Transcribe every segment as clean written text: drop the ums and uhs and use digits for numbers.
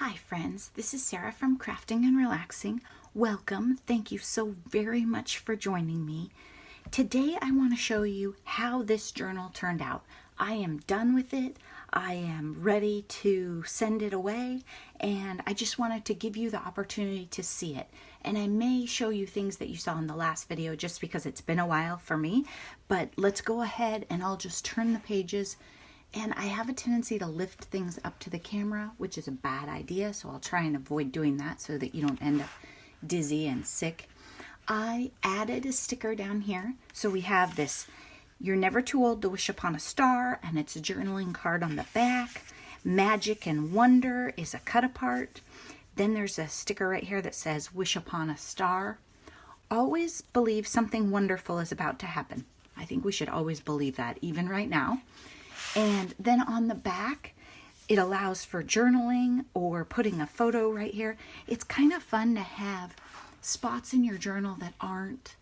Hi friends, this is Sarah from Crafting and Relaxing. Welcome. Thank you so very much for joining me. Today I want to show you how this journal turned out. I am done with it. I am ready to send it away, and I just wanted to give you the opportunity to see it. And I may show you things that you saw in the last video just because it's been a while for me, but let's go ahead and I'll just turn the pages. And I have a tendency to lift things up to the camera, which is a bad idea, so I'll try and avoid doing that so that you don't end up dizzy and sick. I added a sticker down here. So we have this, "You're never too old to wish upon a star," and it's a journaling card on the back. "Magic and Wonder" is a cut apart. Then there's a sticker right here that says, "Wish upon a star." Always believe something wonderful is about to happen. I think we should always believe that, even right now. And then on the back, it allows for journaling or putting a photo right here. It's kind of fun to have spots in your journal that aren't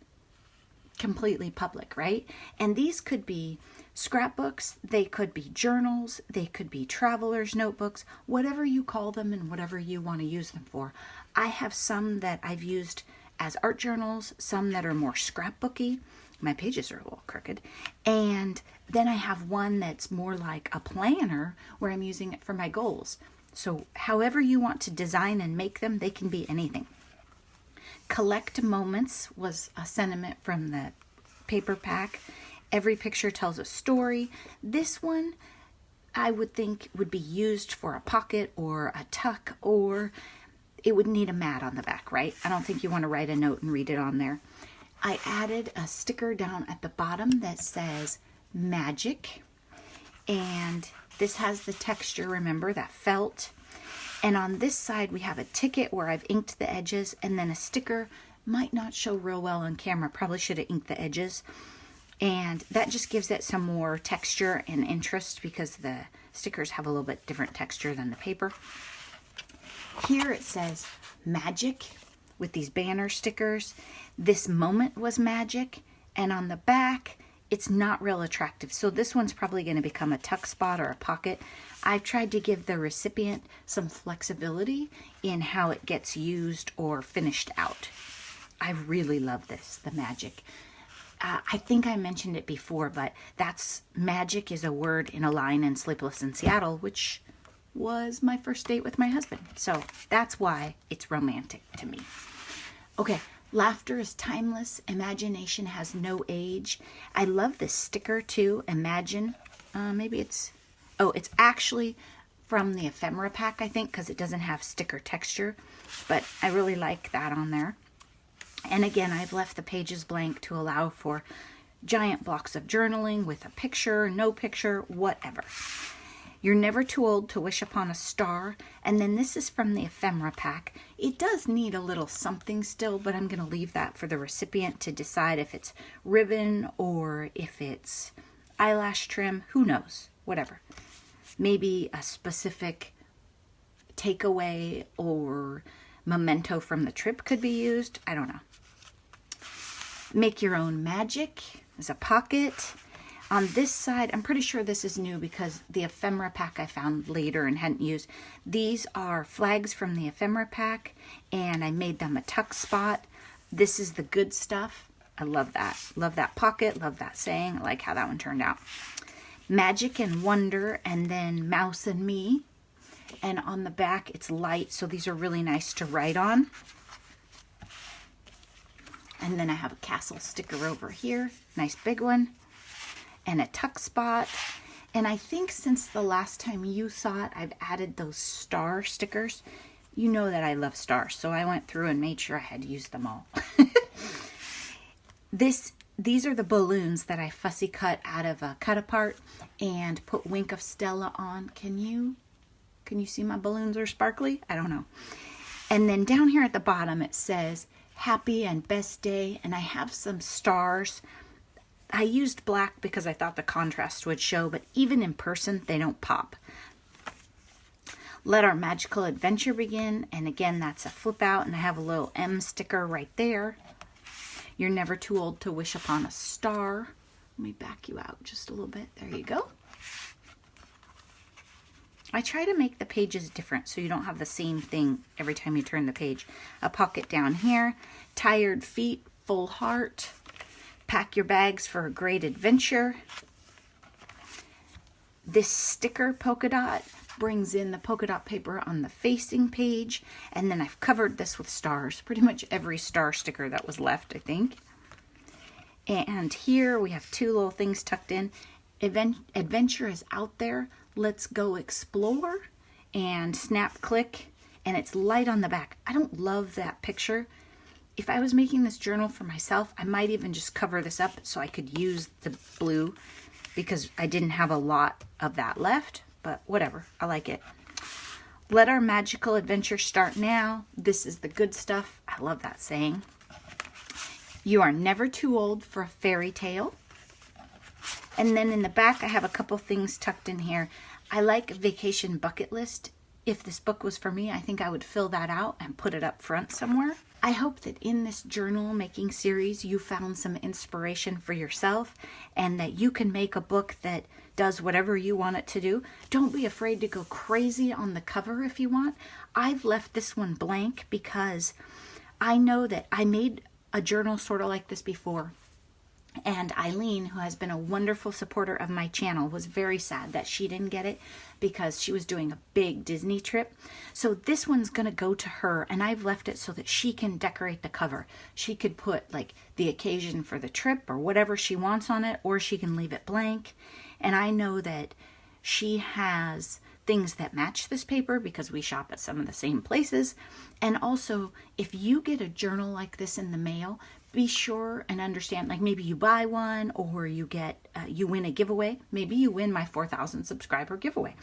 completely public, right? And these could be scrapbooks, they could be journals, they could be traveler's notebooks, whatever you call them and whatever you want to use them for. I have some that I've used as art journals, some that are more scrapbooky. My pages are a little crooked. And then I have one that's more like a planner where I'm using it for my goals. So however you want to design and make them, they can be anything. Collect moments was a sentiment from the paper pack. Every picture tells a story. This one I would think would be used for a pocket or a tuck, or it would need a mat on the back, right? I don't think you want to write a note and read it on there. I added a sticker down at the bottom that says magic, and this has the texture, remember, that felt. And on this side we have a ticket where I've inked the edges, and then a sticker. Might not show real well on camera, probably should have inked the edges, and that just gives it some more texture and interest because the stickers have a little bit different texture than the paper. Here it says magic with these banner stickers. This moment was magic, and on the back it's not real attractive, so this one's probably going to become a tuck spot or a pocket. I've tried to give the recipient some flexibility in how it gets used or finished out. I really love this, the magic. I think I mentioned it before, but that's magic is a word in a line in Sleepless in Seattle, which was my first date with my husband. So that's why it's romantic to me. Okay, laughter is timeless. Imagination has no age. I love this sticker too. Imagine. It's actually from the ephemera pack, I think, because it doesn't have sticker texture. But I really like that on there. And again, I've left the pages blank to allow for giant blocks of journaling with a picture, no picture, whatever. You're never too old to wish upon a star. And then this is from the ephemera pack. It does need a little something still, but I'm going to leave that for the recipient to decide if it's ribbon or if it's eyelash trim. Who knows? Whatever. Maybe a specific takeaway or memento from the trip could be used. I don't know. Make your own magic is a pocket. On this side, I'm pretty sure this is new because the ephemera pack I found later and hadn't used. These are flags from the ephemera pack, and I made them a tuck spot. This is the good stuff. I love that. Love that pocket. Love that saying. I like how that one turned out. Magic and Wonder, and then Mouse and Me. And on the back, it's light, so these are really nice to write on. And then I have a castle sticker over here. Nice big one. And a tuck spot. And I think since the last time you saw it, I've added those star stickers. You know that I love stars, so I went through and made sure I had used them all. These are the balloons that I fussy cut out of a cut apart and put Wink of Stella on. Can you see my balloons are sparkly? I don't know. And then down here at the bottom it says happy and best day, and I have some stars. I used black because I thought the contrast would show, but even in person, they don't pop. Let our magical adventure begin. And again, that's a flip out, and I have a little M sticker right there. You're never too old to wish upon a star. Let me back you out just a little bit. There you go. I try to make the pages different so you don't have the same thing every time you turn the page. A pocket down here, tired feet, full heart, pack your bags for a great adventure. This sticker polka dot brings in the polka dot paper on the facing page, and then I've covered this with stars, pretty much every star sticker that was left, I think. And here we have two little things tucked in. Adventure is out there. Let's go explore. And snap click, and it's light on the back. I don't love that picture. If I was making this journal for myself, I might even just cover this up so I could use the blue, because I didn't have a lot of that left, but whatever, I like it. Let our magical adventure start now. This is the good stuff. I love that saying. You are never too old for a fairy tale. And then in the back, I have a couple things tucked in here. I like vacation bucket list. If this book was for me, I think I would fill that out and put it up front somewhere. I hope that in this journal making series, you found some inspiration for yourself and that you can make a book that does whatever you want it to do. Don't be afraid to go crazy on the cover if you want. I've left this one blank because I know that I made a journal sort of like this before. And Eileen, who has been a wonderful supporter of my channel, was very sad that she didn't get it because she was doing a big Disney trip. So this one's going to go to her, and I've left it so that she can decorate the cover. She could put like the occasion for the trip or whatever she wants on it, or she can leave it blank. And I know that she has things that match this paper because we shop at some of the same places. And also, if you get a journal like this in the mail, be sure and understand, like maybe you buy one or you get, you win a giveaway. Maybe you win my 4,000 subscriber giveaway.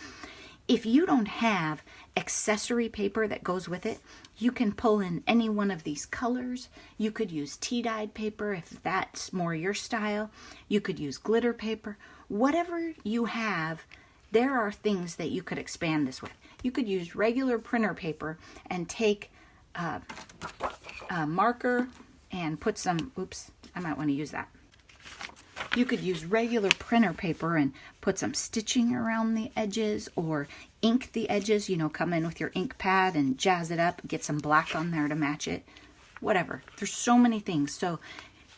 If you don't have accessory paper that goes with it, you can pull in any one of these colors. You could use tea-dyed paper if that's more your style. You could use glitter paper. Whatever you have, there are things that you could expand this with. You could use regular printer paper and take a marker and put some, oops, I might want to use that. You could use regular printer paper and put some stitching around the edges or ink the edges, you know, come in with your ink pad and jazz it up, get some black on there to match it, whatever. There's so many things. So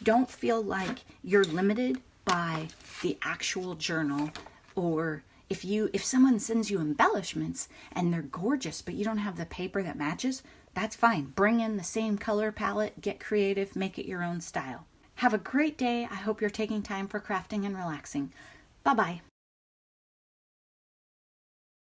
don't feel like you're limited by the actual journal, or if someone sends you embellishments and they're gorgeous, but you don't have the paper that matches, that's fine. Bring in the same color palette, get creative, make it your own style. Have a great day. I hope you're taking time for crafting and relaxing. Bye-bye.